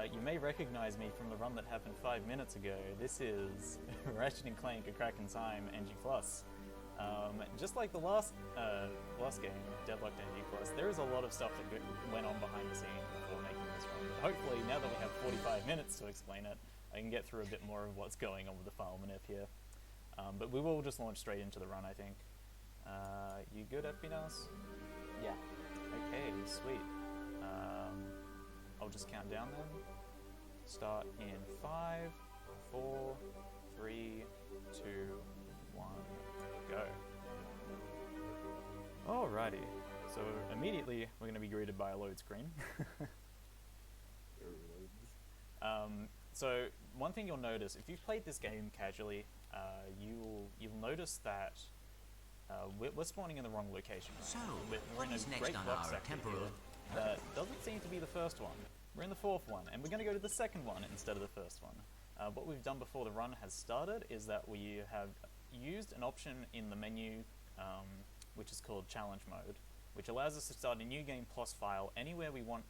You may recognize me from the run that happened 5 minutes ago. This is Ratchet and Clank: A Crack in Time NG+. Just like the last game, Deadlocked NG+, there is a lot of stuff that went on behind the scenes before making this run. But hopefully, now that we have 45 minutes to explain it, I can get through a bit more of what's going on with the file manip here. But we will just launch straight into the run, I think. You good, FBNAS? Yeah. Okay, sweet. I'll just count down then. Start in 5, 4, 3, 2, 1, go. Alrighty, so immediately we're going to be greeted by a load screen. So one thing you'll notice, if you've played this game casually, you'll notice that we're spawning in the wrong location. So, we're in a great box sector here that doesn't seem to be the first one. We're in the fourth one, and we're going to go to the second one instead of the first one. What we've done before the run has started is that we have used an option in the menu, which is called Challenge Mode, which allows us to start a new game plus file anywhere we want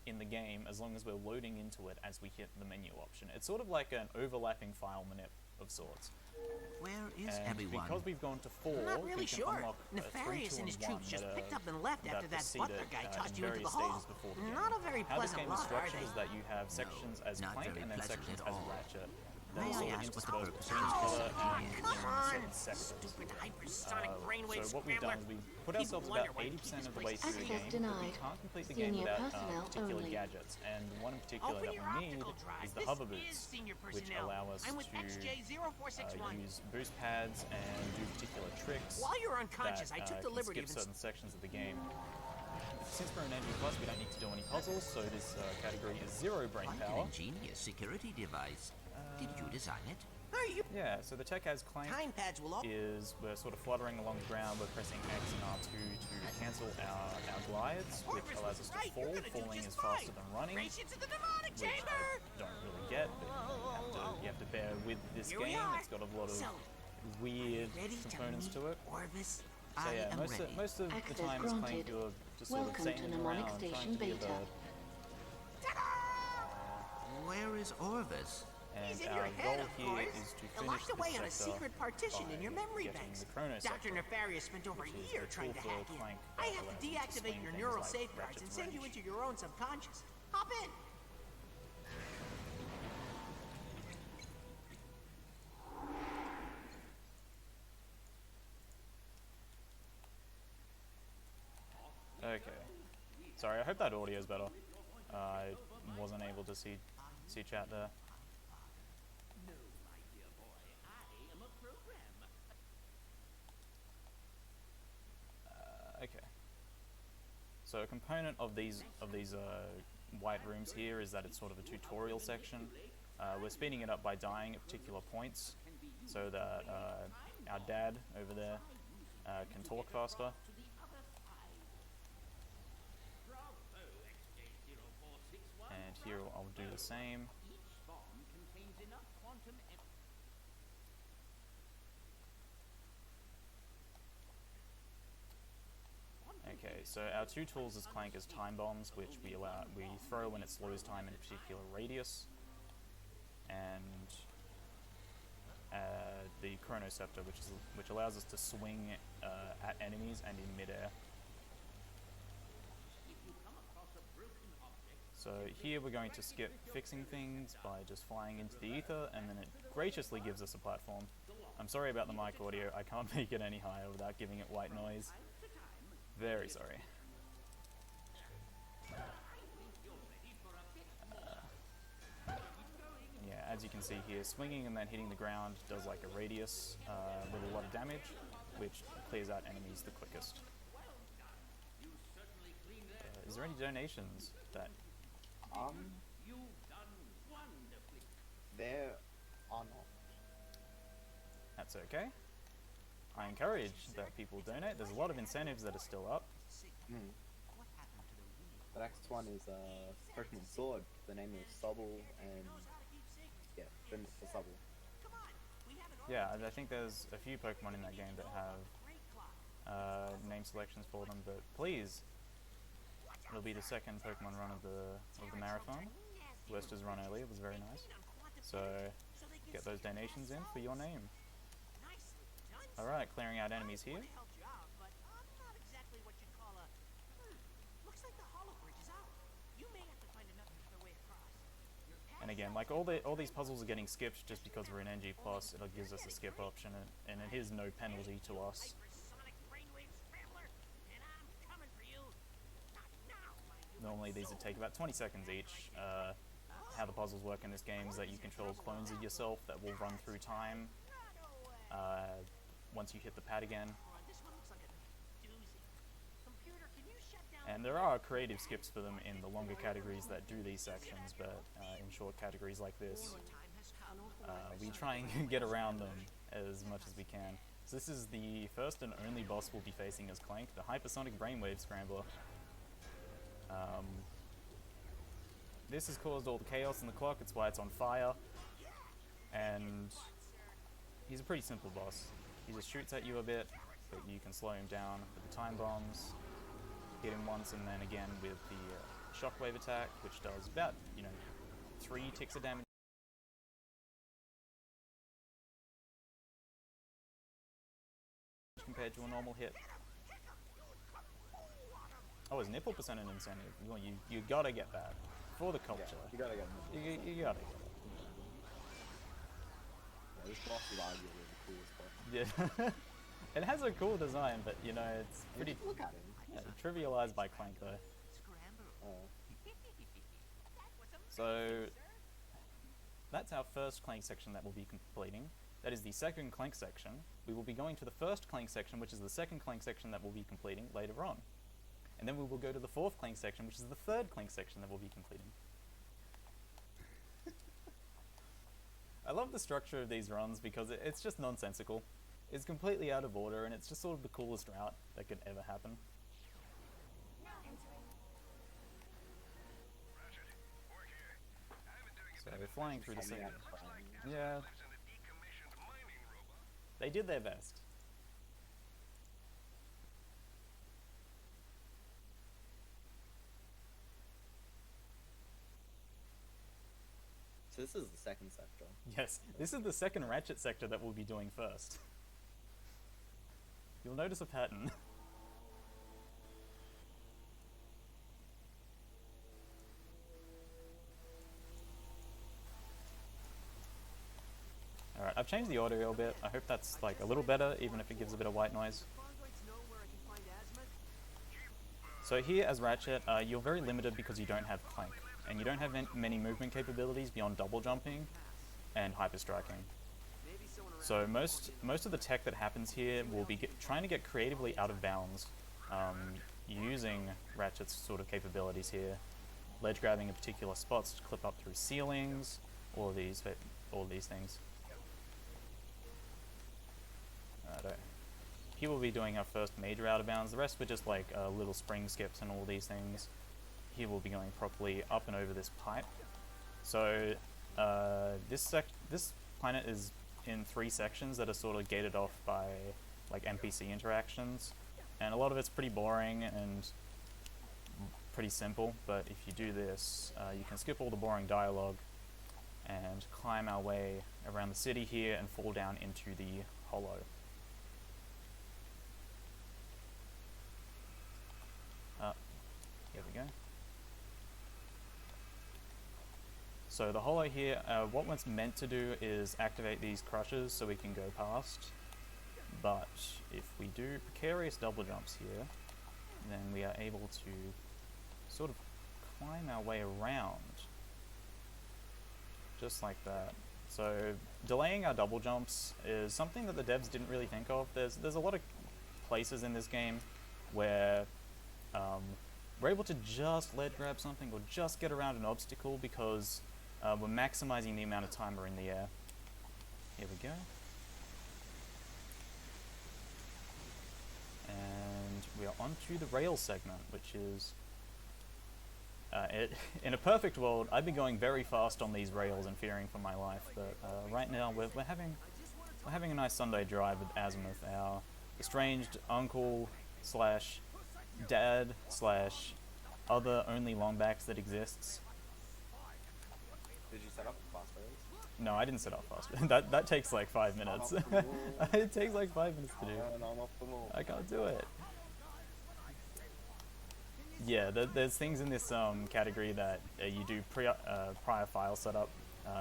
in the game as long as we're loading into it as we hit the menu option. It's sort of like an overlapping file manip of sorts. Where is And everyone? because we've gone to 4, I'm not really we can sure. unlock Nefarious and his 3, 2, troops and 1 just picked up and left after that butler guy tossed you into the hall. Not a very How this pleasant game is lot, are structured they? is that you have sections as not Clank very and then pleasant sections at as all. Ratchet. May They're I sort of ask what the interspersed purpose between of each this other is? and Come on! certain sectors. Stupid hypersonic brainwave So what we've done is we put ourselves about 80% of the way through the game, but we can't complete the game Senior without personnel particular only. gadgets, and one in particular Open that your we need optical drive. is the This hover is boots, senior which personnel. allow us I'm with to XJ0461. use boost pads and do particular tricks While you were unconscious, that, I took the can liberty skip of certain sections of the game. Since we're in NG+, we don't need to do any puzzles, so this category is zero brain Quite power. an ingenious security device. Did you design it? Are you? Yeah, so the tech as Clank Time pads will open. is we're sort of fluttering along the ground, we're pressing X and R2 to cancel our glides, which allows us to fall. Falling is faster than running, Race into the demonic which chamber. I don't really get, but you have to bear with this Here we game. are. It's got a lot So, of weird ready components to to meet it. Orvis? So yeah, most of the Access time as Clank granted. you're just sort of Welcome to sailing Mnemonic around trying Station to be a Beta. bird. Where is Orvis? And He's in our your head, goal of here course. is to They're finish locked this away on a sector secret partition in your by memory getting banks. the Chrono Dr. sector, Nefarious spent over a which is year the trying to tool for hack in. Clank I that have to allows you to deactivate swing your things neural like safeguards Ratchet's and send you range. into your own subconscious. Hop in. Okay. Sorry, I hope that audio is better. I wasn't able to see chat there. No, my dear boy, I am a program. Okay. So a component of these white rooms here is that it's sort of a tutorial section. We're speeding it up by dying at particular points so that our dad over there can talk faster. To the other side. Bravo, XJ0461. And here I'll do the same. Each bomb contains enough quantum Okay, so our two tools as Clank is time bombs, which we throw when it slows time in a particular radius, and the Chronoceptor, which allows us to swing at enemies and in midair. If you come across a broken object, So here we're going to skip fixing things by just flying into the ether, and then it graciously gives us a platform. I'm sorry about the mic audio, I can't make it any higher without giving it white noise. Very sorry. Yeah, as you can see here, swinging and then hitting the ground does like a radius with a lot of damage, which clears out enemies the quickest. Is there any donations that... you've done wonderfully. There are not. That's okay. I encourage that people donate. There's a lot of incentives that are still up. The next one is Pokemon Sword. The name is Sobble, and yeah, then it's for Sobble. Yeah, I think there's a few Pokemon in that game that have name selections for them, but please, it'll be the second Pokemon run of the marathon. Wester's run earlier was very nice. So get those donations in for your name. Alright, clearing out enemies here. And again, like all these puzzles are getting skipped just because we're in NG+, it gives us a skip option, and it is no penalty to us. Normally these would take about 20 seconds each. How the puzzles work in this game is that you control clones of yourself that will run through time once you hit the pad again. And there are creative skips for them in the longer categories that do these sections, but in short categories like this, we try and get around them as much as we can. So this is the first and only boss we'll be facing as Clank, the Hypersonic Brainwave Scrambler. This has caused all the chaos in the clock, it's why it's on fire, and he's a pretty simple boss. He just shoots at you a bit, but you can slow him down with the time bombs, hit him once and then again with the shockwave attack, which does about, 3 ticks of damage compared to a normal hit. Oh, his nipple percent an incentive. You gotta get that for the culture. Yeah, you gotta get it. You gotta get it. Yeah, this boss is arguably the coolest boss. Yeah. It has a cool design, but it's pretty Look at him. trivialized by Clank though. So that's our first Clank section that we'll be completing. That is the second Clank section. We will be going to the first Clank section, which is the second Clank section that we'll be completing later on. And then we will go to the fourth Clank section, which is the third Clank section that we'll be completing. I love the structure of these runs because it's just nonsensical. It's completely out of order, and it's just sort of the coolest route that could ever happen. So we're flying through the second. Yeah. They did their best. So this is the second sector. Yes, this is the second Ratchet sector that we'll be doing first. You'll notice a pattern. Alright, I've changed the audio a bit. I hope that's like a little better, even if it gives a bit of white noise. So here as Ratchet, you're very limited because you don't have Clank, and you don't have many movement capabilities beyond double jumping and hyper striking. So most of the tech that happens here will be trying to get creatively out of bounds, using Ratchet's sort of capabilities here, ledge grabbing in particular spots to clip up through ceilings, all these things. Here we'll be doing our first major out of bounds. The rest were just like little spring skips and all these things. Here we'll be going properly up and over this pipe. So this planet is in 3 sections that are sort of gated off by like NPC interactions, and a lot of it's pretty boring and pretty simple, but if you do this, you can skip all the boring dialogue and climb our way around the city here and fall down into the hollow. Here we go. So the hollow here, what it's meant to do is activate these crushes so we can go past, but if we do precarious double jumps here, then we are able to sort of climb our way around, just like that. So delaying our double jumps is something that the devs didn't really think of. There's a lot of places in this game where we're able to just ledge grab something or just get around an obstacle because we're maximizing the amount of time we're in the air. Here we go. And we are onto the rail segment, which is... in a perfect world, I'd be going very fast on these rails and fearing for my life, but right now we're having a nice Sunday drive with Azimuth, our estranged uncle slash dad slash other only longbacks that exists. No, I didn't set off fast. that takes like 5 minutes. It takes like 5 minutes to do. And I'm off the wall. I can't do it. Yeah, there's things in this category that you do prior file setup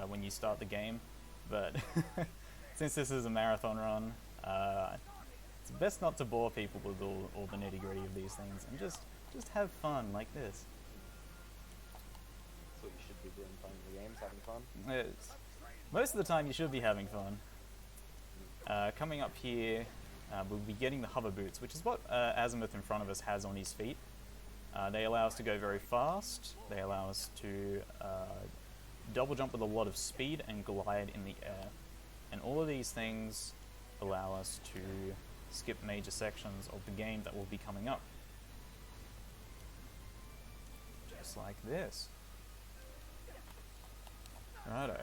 when you start the game, but since this is a marathon run, it's best not to bore people with all the nitty-gritty of these things, and just have fun like this. That's what you should be doing, playing the games, having fun. Most of the time you should be having fun. Coming up here, we'll be getting the hover boots, which is what Azimuth in front of us has on his feet. They allow us to go very fast, they allow us to double jump with a lot of speed and glide in the air. And all of these things allow us to skip major sections of the game that will be coming up. Just like this. Righto.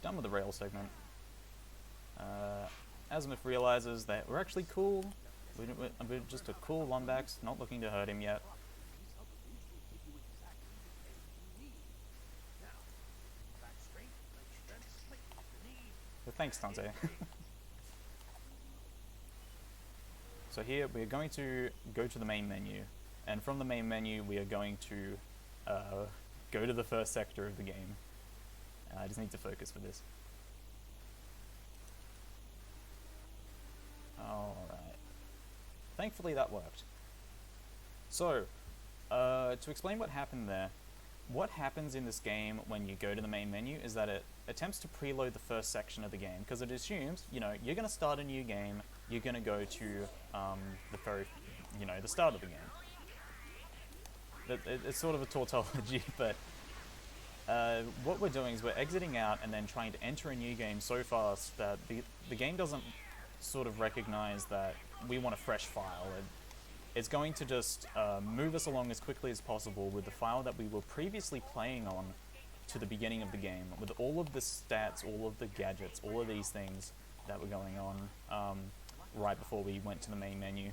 Done with the rail segment. Azimuth realizes that we're actually cool. We're just a cool Lombax, not looking to hurt him yet. But thanks, Tante. So here we're going to go to the main menu, and from the main menu we are going to go to the first sector of the game. I just need to focus for this. Alright. Thankfully that worked. So, to explain what happened there, what happens in this game when you go to the main menu is that it attempts to preload the first section of the game, because it assumes, you know, you're going to start a new game, you're going to go to the start of the game. It's sort of a tautology, but what we're doing is we're exiting out and then trying to enter a new game so fast that the game doesn't sort of recognize that we want a fresh file. It's going to just move us along as quickly as possible with the file that we were previously playing on to the beginning of the game, with all of the stats, all of the gadgets, all of these things that were going on right before we went to the main menu.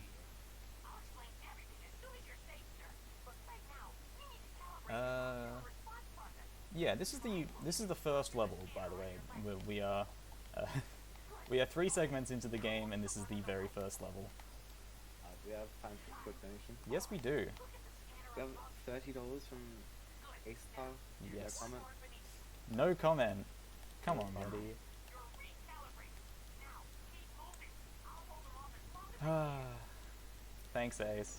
Yeah, this is the first level, by the way. We are 3 segments into the game, and this is the very first level. Do we have time for a quick donation? Yes, we do. We have $30 from Ace Tile. Yes. No comment? No comment. Come on, buddy. Thanks, Ace.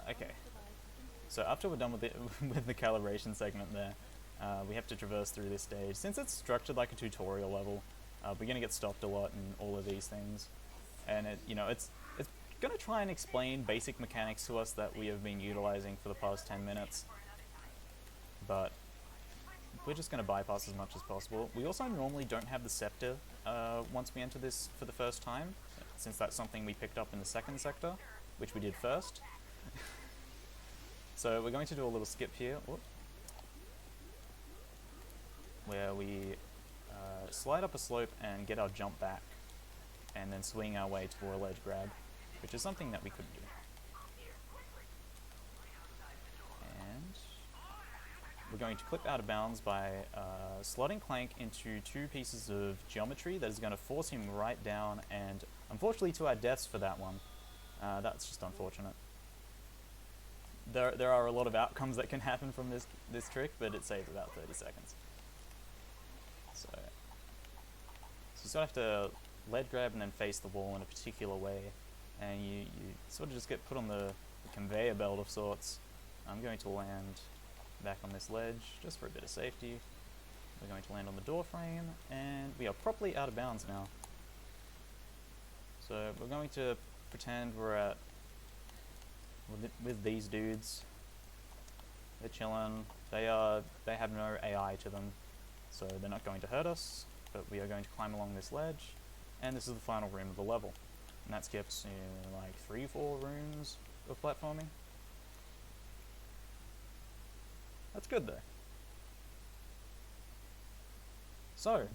Okay. So after we're done with the calibration segment there, we have to traverse through this stage. Since it's structured like a tutorial level, we're going to get stopped a lot in all of these things. And it's going to try and explain basic mechanics to us that we have been utilizing for the past 10 minutes. But we're just going to bypass as much as possible. We also normally don't have the scepter once we enter this for the first time, since that's something we picked up in the second sector, which we did first. So we're going to do a little skip here, where we slide up a slope and get our jump back, and then swing our way to a ledge grab, which is something that we could do. And we're going to clip out of bounds by slotting Clank into 2 pieces of geometry that is going to force him right down, and unfortunately to our deaths for that one. That's just unfortunate. There are a lot of outcomes that can happen from this trick, but it saves about 30 seconds. So you sort of have to ledge grab and then face the wall in a particular way, and you sort of just get put on the conveyor belt of sorts. I'm going to land back on this ledge just for a bit of safety. We're going to land on the door frame, and we are properly out of bounds now. So we're going to pretend we're with these dudes. They're chilling. They have no AI to them, so they're not going to hurt us. But we are going to climb along this ledge, and this is the final room of the level, and that skips like 3-4 rooms of platforming. That's good though. So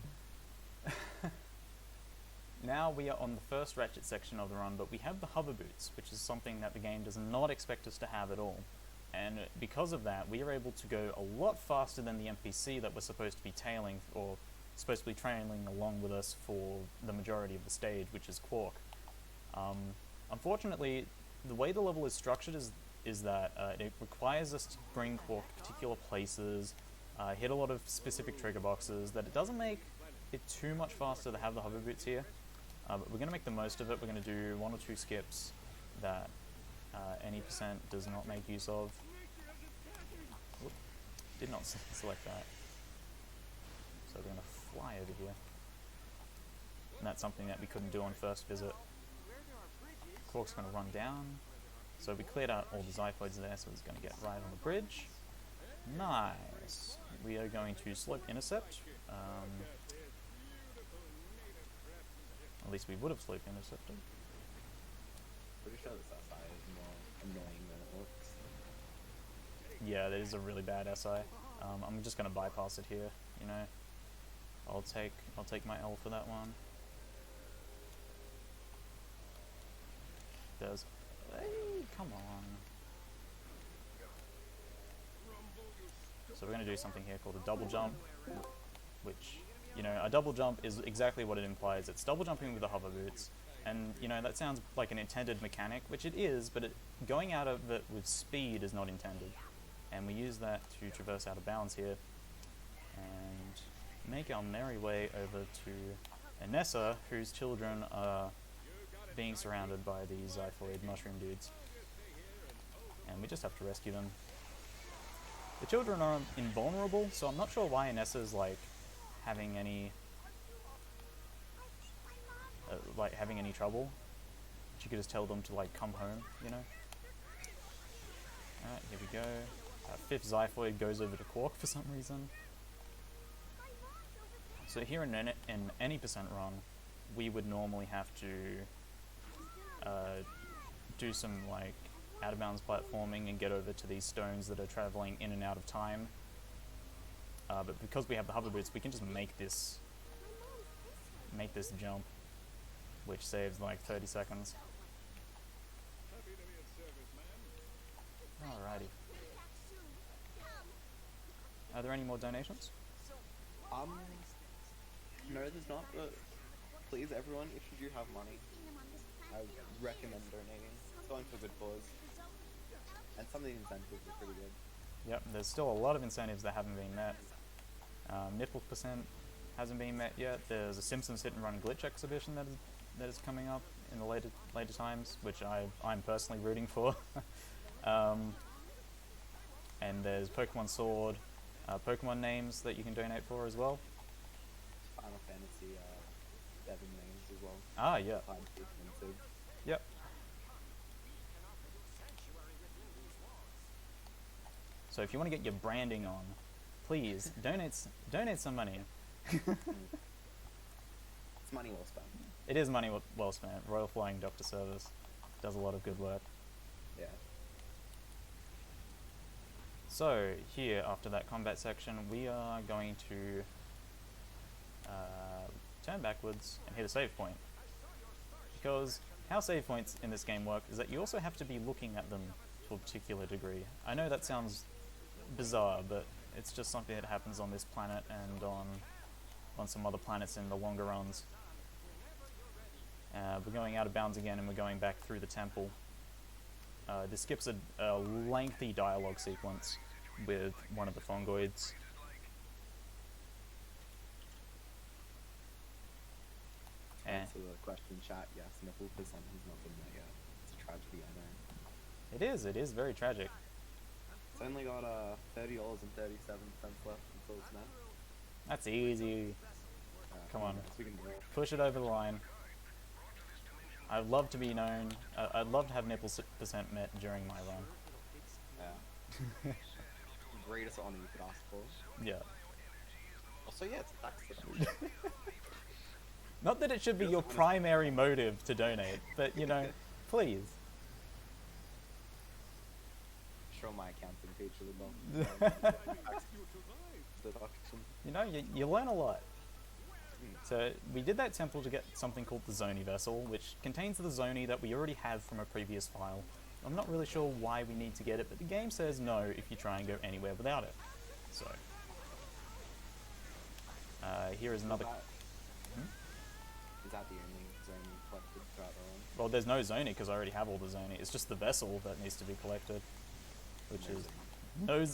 now we are on the first Ratchet section of the run, but we have the hover boots, which is something that the game does not expect us to have at all. And because of that, we are able to go a lot faster than the NPC that we're supposed to be tailing, or supposed to be trailing along with us for the majority of the stage, which is Quark. Unfortunately, the way the level is structured is that it requires us to bring Quark to particular places, hit a lot of specific trigger boxes, that it doesn't make it too much faster to have the hover boots here. But we're going to make the most of it. We're going to do 1 or 2 skips that any percent does not make use of. Whoop, did not select that. So we're going to fly over here. And that's something that we couldn't do on first visit. Quark's going to run down. So we cleared out all the xiphoids there, so it's going to get right on the bridge. Nice. We are going to slope intercept. At least we would have slope intercepted. Pretty sure this SI is more annoying than it looks. Yeah, that is a really bad SI. I'm just going to bypass it here, you know. I'll take my L for that one. There's... Hey, come on. So we're going to do something here called a double jump, which, you know, a double jump is exactly what it implies. It's double jumping with the hover boots, and, you know, that sounds like an intended mechanic, which it is, but going out of it with speed is not intended. And we use that to traverse out of bounds here, and make our merry way over to Anessa, whose children are being surrounded by these xiphoid mushroom dudes. And we just have to rescue them. The children are invulnerable, so I'm not sure why Anessa is like having any trouble. She could just tell them to like come home, you know. Alright, here we go. Fifth xiphoid goes over to Quark for some reason. So here in any percent run, we would normally have to do some like out of bounds platforming and get over to these stones that are traveling in and out of time. But because we have the hover boots, we can just make this jump, which saves like 30 seconds. Alrighty. Are there any more donations? No, there's not, but please, everyone, if you do have money, I recommend donating. It's going for a good cause. And some of the incentives are pretty good. Yep, there's still a lot of incentives that haven't been met. Nipple percent hasn't been met yet. There's a Simpsons Hit and Run glitch exhibition that is coming up in the later times, which I'm personally rooting for. And there's Pokemon Sword, Pokemon names that you can donate for as well. Final Fantasy 7 names as well. Ah, yeah. Yep. So if you want to get your branding on, please donate some money. It's money well spent. It is money well spent. Royal Flying Doctor Service does a lot of good work. Yeah. So here, after that combat section, we are going to turn backwards and hit a save point. Because how save points in this game work is that you also have to be looking at them to a particular degree. I know that sounds bizarre, but it's just something that happens on this planet and on some other planets in the longer runs. We're going out of bounds again, and we're going back through the temple. This skips a lengthy dialogue sequence with one of the fungoids. To the question chat, yes, nipple percent has not been there yet. It's a tragedy, I know. It is very tragic. It's only got $30.37 left until it's met. That's easy. Come on, We can do it. push it over the line. I'd love to be known. I'd love to have nipple percent met during my run. Yeah. Greatest honor you could ask for. Yeah. Also, yeah, it's a tax deduction. Not that it should be your primary motive to donate, but you know, please. Show my accounting teacher the tax deduction. You know, you learn a lot. So we did that temple to get something called the Zoni vessel, which contains the Zoni that we already have from a previous file. I'm not really sure why we need to get it, but the game says no if you try and go anywhere without it. So here is another. Is that the only zone you collected throughout the run? Well, there's no Zoni because I already have all the Zoni. It's just the vessel that needs to be collected, which is no.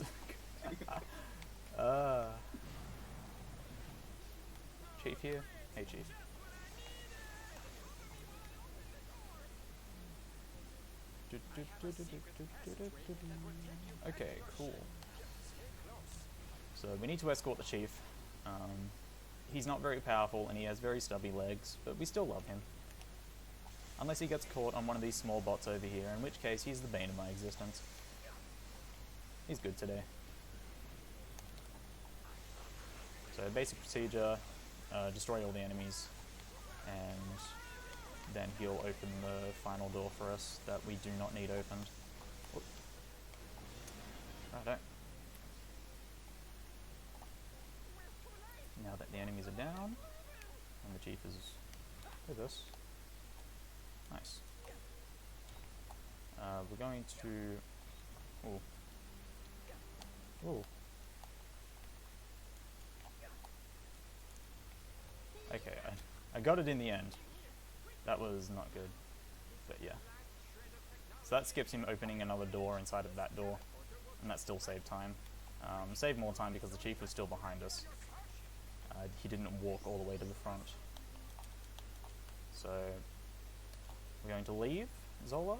Chief here. Hey, Chief. Okay, cool. So we need to escort the Chief. He's not very powerful and he has very stubby legs, but we still love him. Unless he gets caught on one of these small bots over here, in which case he's the bane of my existence. He's good today. So basic procedure, destroy all the enemies, and then he'll open the final door for us that we do not need opened. Whoop. Righto. Now that the enemies are down, and the Chief is with us. Nice. We're going to... Ooh. Ooh. Okay, I got it in the end. That was not good, but yeah. So that skips him opening another door inside of that door, and that still saved time. Saved more time because the Chief was still behind us. He didn't walk all the way to the front. So, we're going to leave Zola,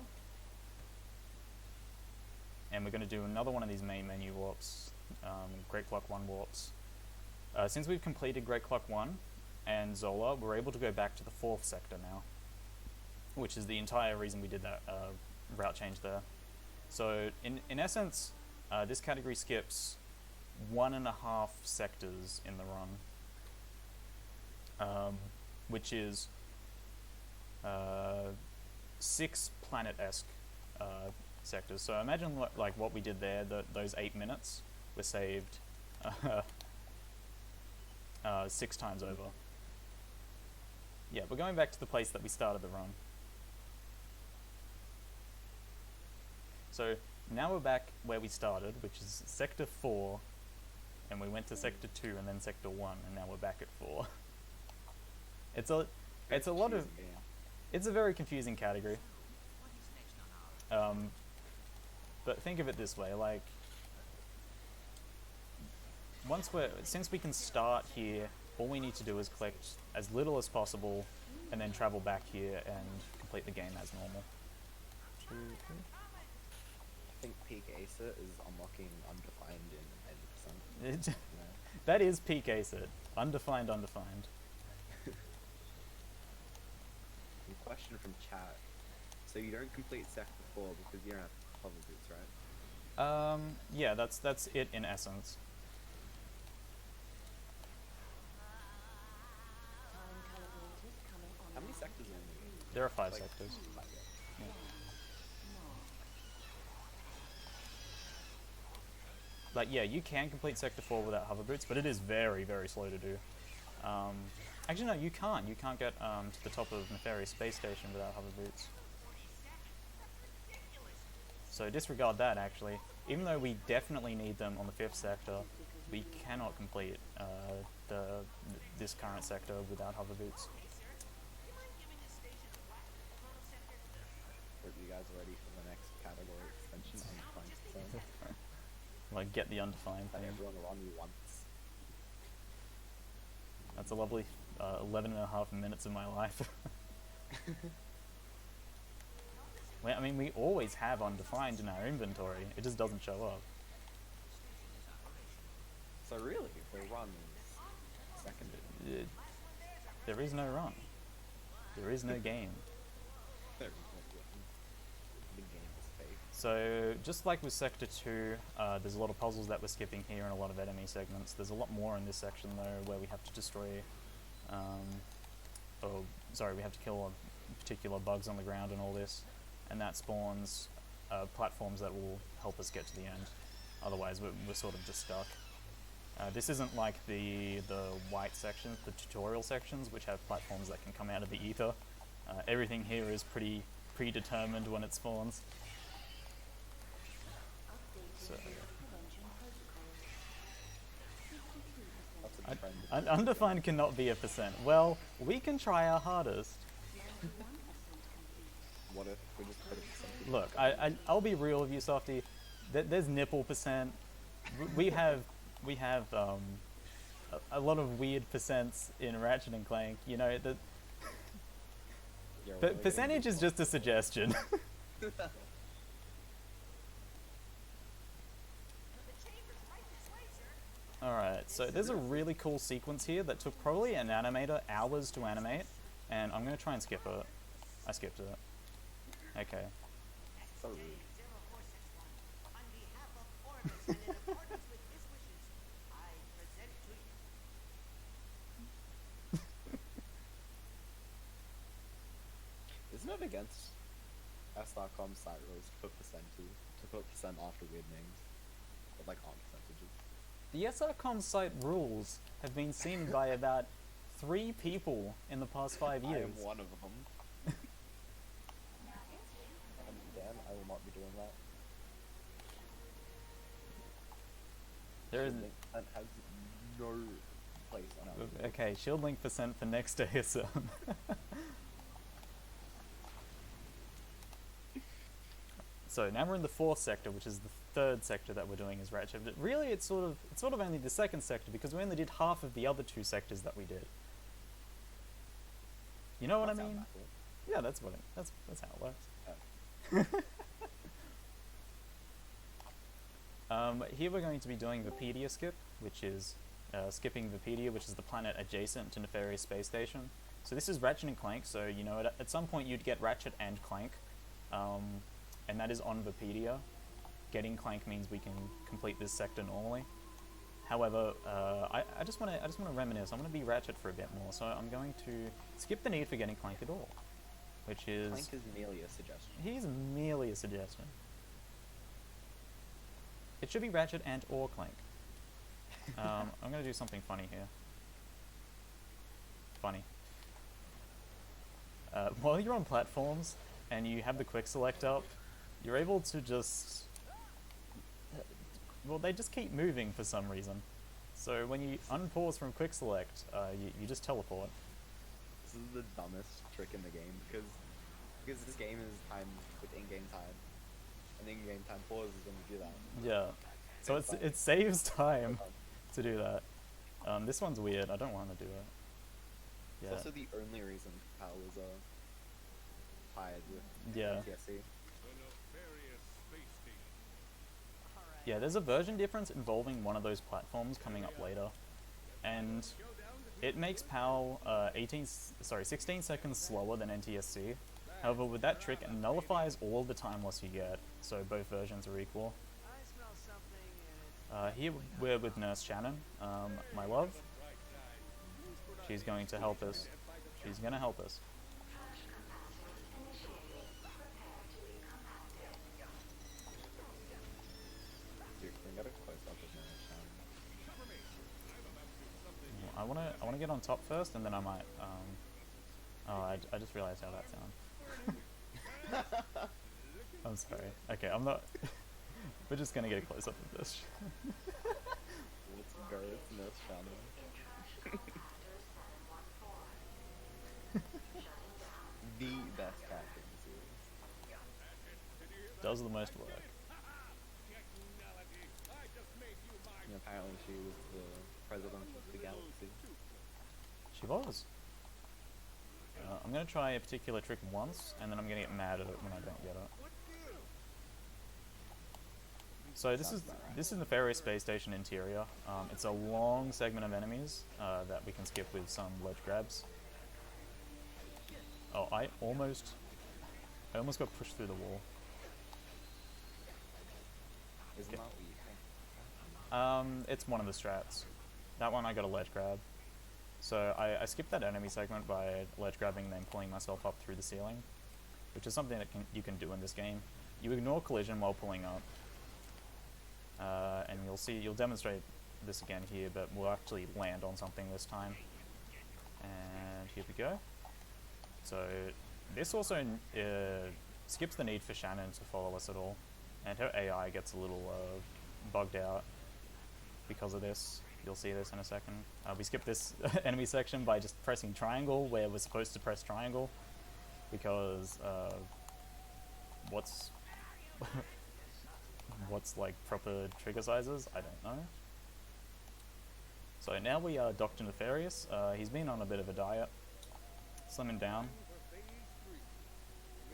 and we're going to do another one of these main menu warps, Great Clock 1 warps. Since we've completed Great Clock 1 and Zola, we're able to go back to the 4th sector now, which is the entire reason we did that route change there. So, in essence, this category skips 1.5 sectors in the run, which is 6 planet-esque sectors. So imagine like what we did there, those 8 minutes were saved 6 times over. Yeah, we're going back to the place that we started the run. So now we're back where we started, which is Sector 4, and we went to Sector 2 and then Sector 1, and now we're back at 4. It's a lot of... It's a very confusing category. But think of it this way, like... Since we can start here, all we need to do is collect as little as possible, and then travel back here and complete the game as normal. I think peak ACET is unlocking undefined in 80%. That is peak ACET. Undefined, undefined. Question from chat. So you don't complete Sector 4 because you don't have hover boots, right? Yeah, that's it in essence. How many sectors are in the game? There are 5 sectors. Yeah. Like, yeah, you can complete Sector 4 without hover boots, but it is very, very slow to do. Actually, no, you can't. You can't get to the top of Nefarious Space Station without hover boots. So disregard that, actually. Even though we definitely need them on the 5th sector, we cannot complete this current sector without hover boots. Hope you guys are ready for the next category extension, Undefined Zone. Like, get the undefined That thing. everyone run once. That's a lovely 11.5 minutes of my life. Well, I mean, we always have undefined in our inventory. It just doesn't show up. So really, the run is seconded. There is no run. There is no game. There is no game. The game is fake. So, just like with Sector 2, there's a lot of puzzles that we're skipping here and a lot of enemy segments. There's a lot more in this section, though, where we have to destroy... we have to kill particular bugs on the ground and all this. And that spawns platforms that will help us get to the end. Otherwise, we're sort of just stuck. This isn't like the white sections, the tutorial sections, which have platforms that can come out of the ether. Everything here is pretty predetermined when it spawns. So, That's a trend. undefined cannot be a percent. Well, we can try our hardest. What if we just put it something? Look, I'll be real with you, Softy. There's nipple percent. We have a lot of weird percents in Ratchet and Clank. You know, Yeah, we're but getting percentage is just a suggestion. Alright, so there's a really cool sequence here that took probably an animator hours to animate, and I'm going to try and skip it. I skipped it. Okay. so rude. On behalf of Orbis and in accordance with his wishes, I present to you. Isn't it against S.com site rules to put percent after weird names? Or like on percentages? The SRCom site rules have been seen by about 3 people in the past 5 I years. am one of them. And Dan, I will not be doing that. There is That has no place on our okay, shield link percent for next ASM. So now we're in the 4th sector, which is the 3rd sector that we're doing as Ratchet. But really, it's sort of only the 2nd sector because we only did half of the other 2 sectors that we did. You know what I That sound mean? backwards. Yeah, that's how it works. Here we're going to be doing Vipedia skip, which is skipping Vipedia, which is the planet adjacent to Nefarious Space Station. So this is Ratchet and Clank, so you know at some point you'd get Ratchet and Clank, and that is on Vipedia. Getting Clank means we can complete this sector normally. However, I just want to reminisce. I want to be Ratchet for a bit more, so I'm going to skip the need for getting Clank at all, which is Clank is merely a suggestion. he's merely a suggestion. It should be Ratchet and or Clank. I'm going to do something funny here. Funny. While you're on platforms and you have the quick select up, you're able to just... Well, they just keep moving for some reason. So when you unpause from quick select, you just teleport. This is the dumbest trick in the game because this game is timed with in-game time, and in-game time pauses when you do that. Yeah. So it saves time to do that. This one's weird. I don't want to do it. It's Yeah. also the only reason PAL is tied with Yeah. NTSC. Yeah, there's a version difference involving one of those platforms coming up later, and it makes PAL 16 seconds slower than NTSC. However, with that trick, it nullifies all the time loss you get, so both versions are equal. I smell something and it's Here we're with Nurse Shannon, my love. She's going to help us. She's going to help us. Dude, can we get a close up of Nurse Shannon? I wanna get on top first, and then I might. I just realized how that sounds. I'm sorry. Okay, I'm not. We're just gonna get a close up of this. Let's go with Nurse Shannon. The best character in the series. Does the most work. And apparently she was the president of the galaxy. She was. I'm gonna try a particular trick once, and then I'm gonna get mad at it when I don't get it. So this is the Nefarious Space Station interior. It's a long segment of enemies that we can skip with some ledge grabs. Oh, I almost got pushed through the wall. Isn't that what you think? It's one of the strats. That one I got a ledge grab. So I skipped that enemy segment by ledge grabbing and then pulling myself up through the ceiling, which is something that you can do in this game. You ignore collision while pulling up, and you'll demonstrate this again here, but we'll actually land on something this time. And here we go. So this also skips the need for Shannon to follow us at all, and her AI gets a little bugged out because of this. You'll see this in a second. We skipped this enemy section by just pressing triangle where we're supposed to press triangle, because what's like proper trigger sizes? I don't know. So now we are Dr. Nefarious. He's been on a bit of a diet, slimming down.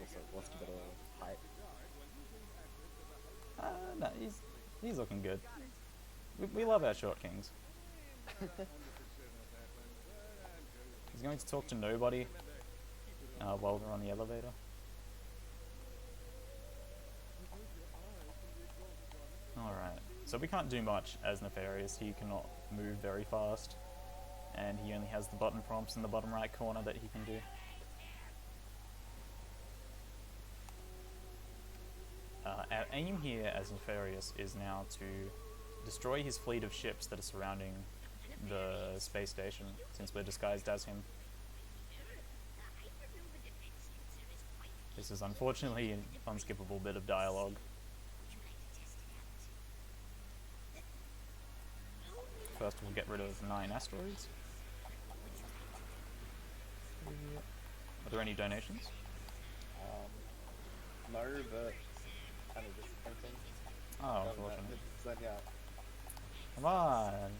Also lost a bit of height. No, he's looking good. We love our short kings. He's going to talk to nobody while we're on the elevator. Alright, so we can't do much as Nefarious. He cannot move very fast, and he only has the button prompts in the bottom right corner that he can do. Our aim here as Nefarious is now to destroy his fleet of ships that are surrounding the space station, since we're disguised as him. This is unfortunately an unskippable bit of dialogue. First we'll get rid of 9 asteroids. Are there any donations? No, but kind of disappointing. Oh, unfortunately. Then, yeah. Come on!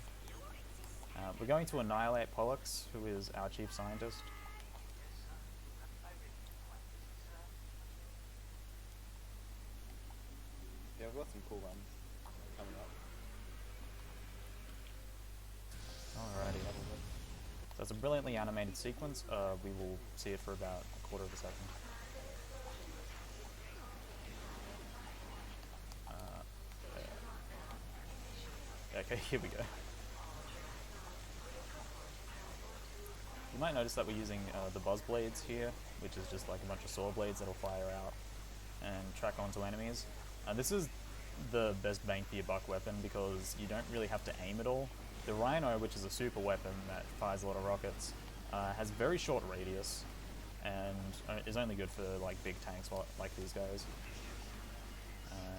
We're going to annihilate Pollux, who is our chief scientist. Yeah, we've got some cool ones coming up. Alrighty. So it's a brilliantly animated sequence. We will see it for about a quarter of a second. Okay, here we go. You might notice that we're using the buzz blades here, which is just like a bunch of saw blades that'll fire out and track onto enemies. This is the best bang for your buck weapon because you don't really have to aim at all. The Rhino, which is a super weapon that fires a lot of rockets, has very short radius and is only good for like big tanks like these guys.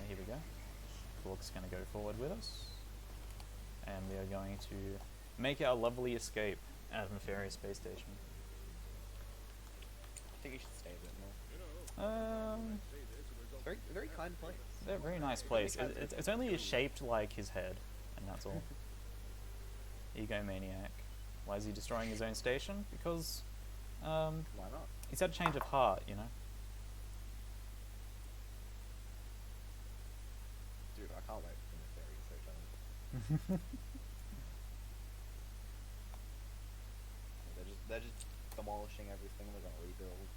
Here we go. Bork's going to go forward with us, and we are going to make our lovely escape out of Nefarious Space Station. I think you should stay a bit more. Very, very kind place. They're a very nice place. It's only shaped like his head, and that's all. Egomaniac. Why is he destroying his own station? Because Why not? he's had a change of heart, you know. Dude, I can't wait for the fairy so they're just demolishing everything. They're gonna rebuild.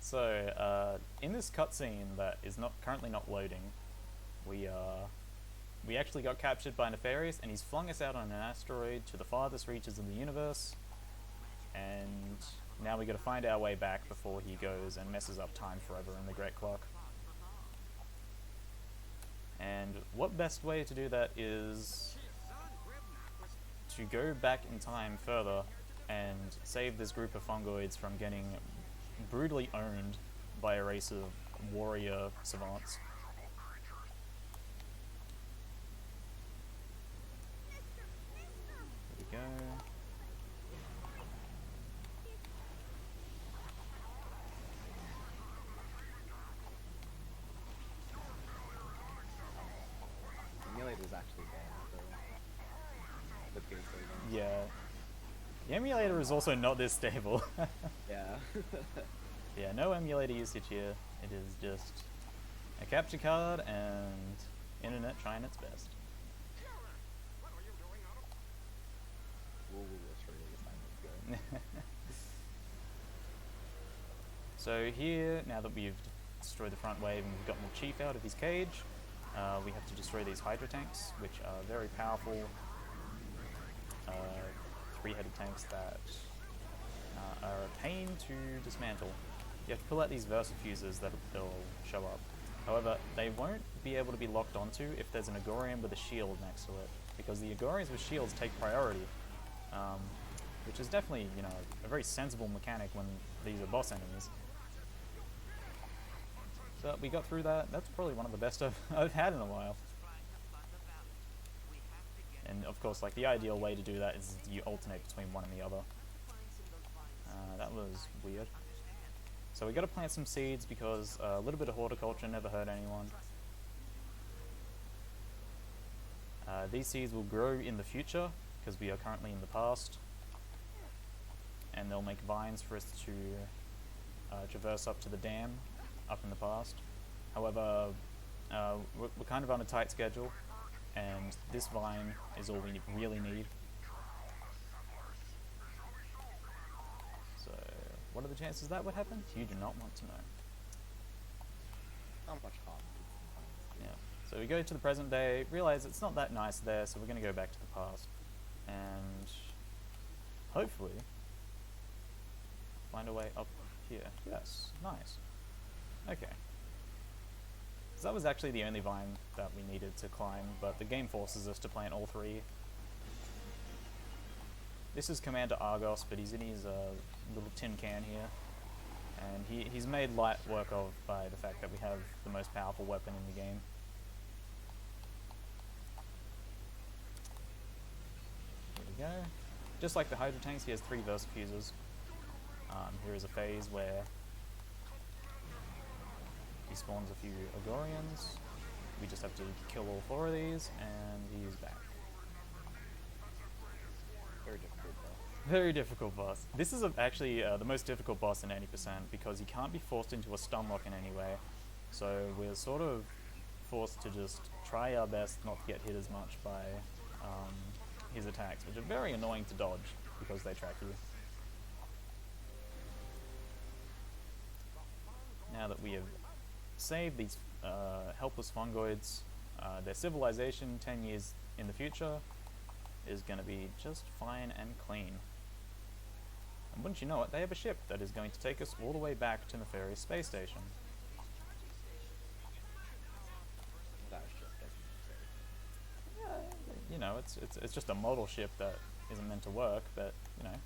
So, in this cutscene that is currently not loading, we actually got captured by Nefarious, and he's flung us out on an asteroid to the farthest reaches of the universe, and now we got to find our way back before he goes and messes up time forever in the Great Clock. And what best way to do that is to go back in time further and save this group of fungoids from getting brutally owned by a race of warrior savants. There we go. Emulator's actually bad, the PS3 one. Yeah. The emulator is also not this stable. Yeah. Yeah, no emulator usage here. It is just a capture card and internet trying its best. Let's go. So here, now that we've destroyed the front wave and we've gotten the chief out of his cage, we have to destroy these Hydra tanks, which are very powerful, three-headed tanks that are a pain to dismantle. You have to pull out these versa fuses that they'll show up. However, they won't be able to be locked onto if there's an Agorian with a shield next to it, because the Agorians with shields take priority, which is definitely, you know, a very sensible mechanic when these are boss enemies. So we got through that. That's probably one of the best I've had in a while. And of course, like, the ideal way to do that is you alternate between one and the other. That was weird. So we got to plant some seeds because a little bit of horticulture never hurt anyone. These seeds will grow in the future because we are currently in the past, and they'll make vines for us to traverse up to the dam up in the past. However, we're kind of on a tight schedule, and this vine is all we really need. So, what are the chances that would happen? You do not want to know. Not much harm. Yeah. So we go to the present day, realize it's not that nice there, so we're going to go back to the past, and hopefully find a way up here. Yes, nice. Okay. So that was actually the only vine that we needed to climb, but the game forces us to plant all three. This is Commander Argos, but he's in his little tin can here, and he's made light work of by the fact that we have the most powerful weapon in the game. Here we go. Just like the Hydra tanks, he has 3 Versafusers. Here is a phase where he spawns a few Agorians. We just have to kill all 4 of these, and he's back. Very difficult boss. Very difficult boss. This is actually the most difficult boss in 80% because he can't be forced into a stun lock in any way. So we're sort of forced to just try our best not to get hit as much by his attacks, which are very annoying to dodge because they track you. Now that we have saved these helpless fungoids, their civilization 10 years in the future is going to be just fine and clean. And wouldn't you know it, they have a ship that is going to take us all the way back to Nefarious Space Station. That was just Yeah, you know, it's just a model ship that isn't meant to work, but, you know.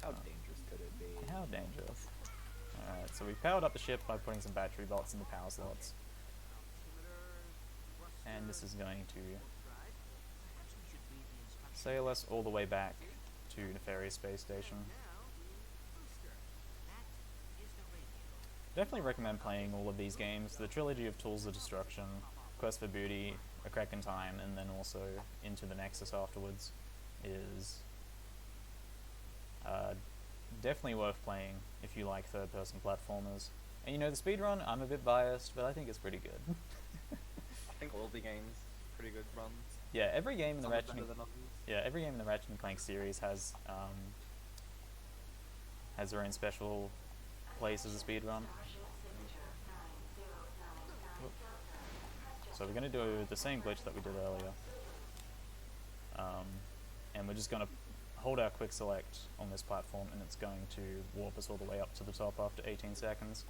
how dangerous could it be? How dangerous. Alright, so we powered up the ship by putting some battery bolts in the power slots. And this is going to sail us all the way back to Nefarious Space Station. Definitely recommend playing all of these games. The trilogy of Tools of Destruction, Quest for Booty, A Crack in Time, and then also Into the Nexus afterwards is definitely worth playing if you like third-person platformers. And you know, the speedrun, I'm a bit biased, but I think it's pretty good. I think all the games pretty good runs. Yeah, every game in the Some Ratchet. better than others. Yeah, every game in the Ratchet and Clank series has their own special place as a speedrun. So we're going to do the same glitch that we did earlier. And we're just going to hold our quick select on this platform, and it's going to warp us all the way up to the top after 18 seconds.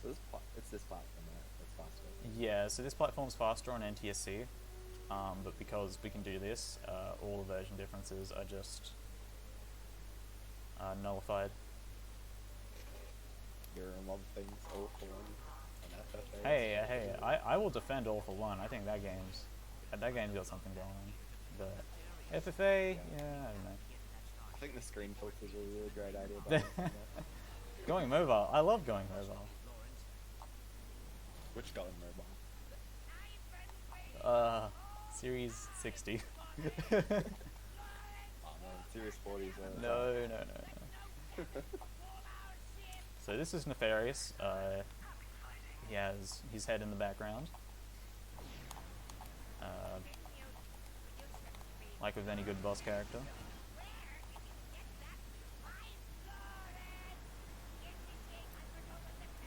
So it's this platform that's faster. Yeah, so this platform's faster on NTSC, but because we can do this, all the version differences are just nullified. You're in love things awful and FFA. Hey, I will defend All for One. I think that game's got something going on. But FFA, yeah, I don't know. I think the screen filters are a really great idea. But Going mobile, I love going mobile. which going mobile? Series 60. Oh no, Series 40s. No. So this is Nefarious. He has his head in the background. Like with any good boss character.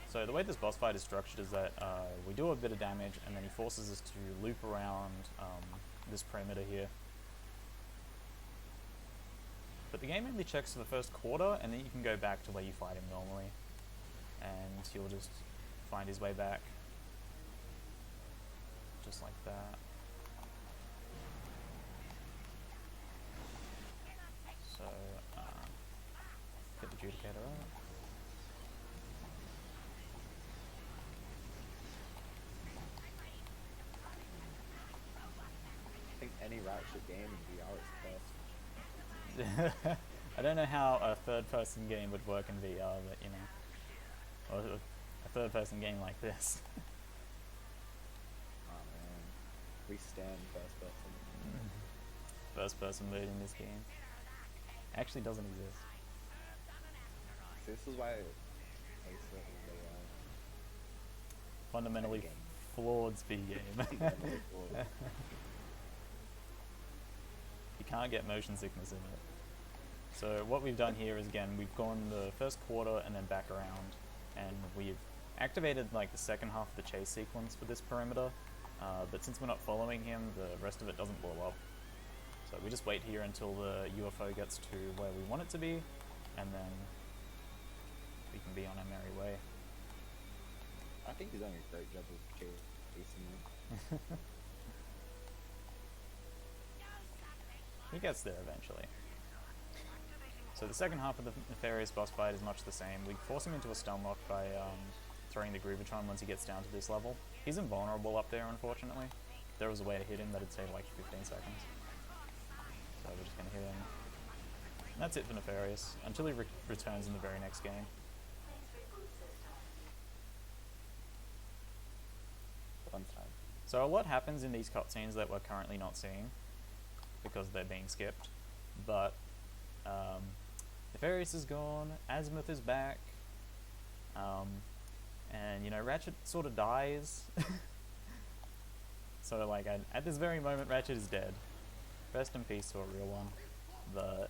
So the way this boss fight is structured is that we do a bit of damage, and then he forces us to loop around this perimeter here. But the game only checks for the first quarter, and then you can go back to where you fight him normally. and he'll just find his way back. Just like that. So, get the Judicator out. I think any Ratchet game in VR is best. I don't know how a third-person game would work in VR, but you know, or a third-person game like this. Oh man, we stand first person. First-person mode in this game actually doesn't exist. See, this is why I used to play Fundamentally game. flawed speed game. Fundamentally flawed. You can't get motion sickness in it. So what we've done here is, again, we've gone the first quarter and then back around, and we've activated like the second half of the chase sequence for this perimeter, but since we're not following him, the rest of it doesn't blow up. So we just wait here until the UFO gets to where we want it to be, and then we can be on our merry way. I think he's doing a great job of chasing me. He gets there eventually. So the second half of the Nefarious boss fight is much the same. We force him into a stun lock by throwing the Groovatron once he gets down to this level. He's invulnerable up there, unfortunately. If there was a way to hit him, that'd save like 15 seconds. So we're just going to hit him. And that's it for Nefarious, until he returns in the very next game. Fun time. So a lot happens in these cutscenes that we're currently not seeing, because they're being skipped. But Nefarious is gone, Azimuth is back, and you know, Ratchet sort of dies. So like at this very moment, Ratchet is dead. Rest in peace to a real one. But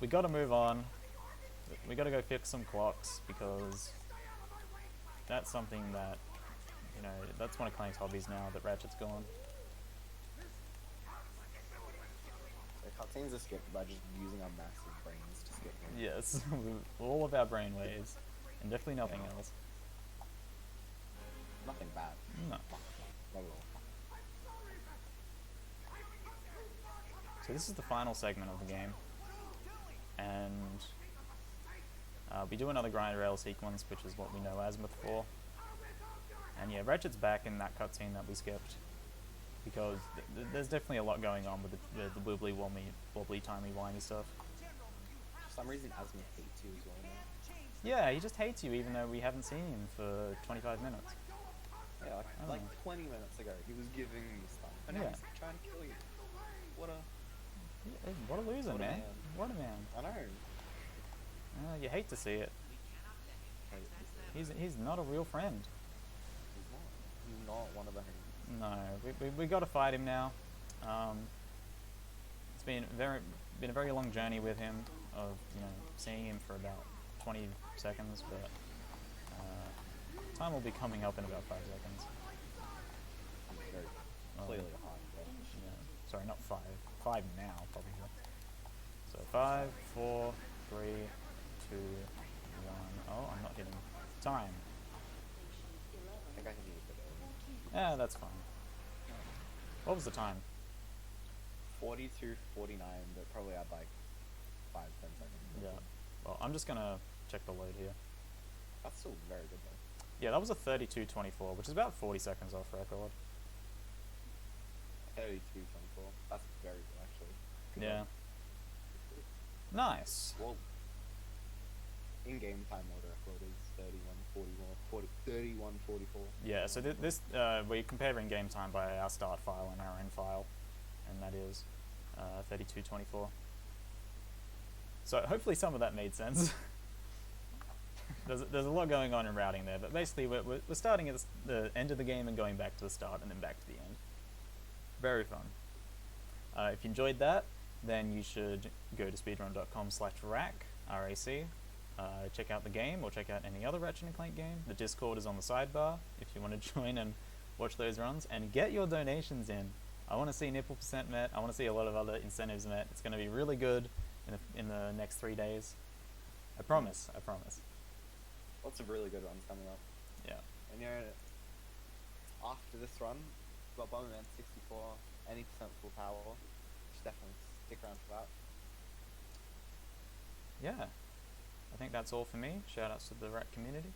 we got to move on. We got to go fix some clocks, because that's something that, you know, that's one of Clank's hobbies now that Ratchet's gone. The cutscenes are skipped by just using our massive brains to skip them. Yes, all of our brain waves, and definitely nothing else. Nothing bad. No. Not at all. So this is the final segment of the game, and we do another grind rail sequence, which is what we know Azimuth for. And yeah, Ratchet's back in that cutscene that we skipped, because there's definitely a lot going on with the wibbly wobbly timey wimey stuff. For some reason, Azimuth hates you as well. Man. Yeah, he just hates you, even though we haven't seen him for 25 minutes. Yeah, Oh. like 20 minutes ago, he was giving me stuff, and now Yeah. he's trying to kill you. What a... Yeah, what a loser, What a man. man. What a man. I know. You hate to see it. Hey, He's not a real friend. he's not one of the homies. No, we got to fight him now. It's been a very long journey with him, of, you know, seeing him for about 20 seconds, but time will be coming up in about 5 seconds. Very clearly a hard one. Yeah. Sorry, not 5. 5 now, probably. So 5, 4, 3, 2, 1. Oh, I'm not hitting time. I think I can use it. Yeah, that's fine. What was the time? 42:49, but probably add like 5-10 seconds. Yeah. Well, I'm just gonna check the load here. That's still very good though. Yeah, that was a 32:24, which is about 40 seconds off record. 32:24. That's very good actually. Good Yeah. job. Nice. Well, in-game time order record is 31:44. Yeah, so this we're comparing game time by our start file and our end file, and that is 32:24. So hopefully some of that made sense. There's a lot going on in routing there, but basically we're starting at the end of the game and going back to the start and then back to the end. Very fun. If you enjoyed that, then you should go to speedrun.com/rac, RAC. Check out the game, or check out any other Ratchet and Clank game. The Discord is on the sidebar if you want to join and watch those runs, and get your donations in. I want to see nipple percent met. I want to see a lot of other incentives met. It's going to be really good in the next 3 days. I promise. Lots of really good runs coming up. Yeah. And after this run, we've got Bomberman 64, any percent full power. Should definitely stick around for that. Yeah. I think that's all for me. Shout outs to the Rat community.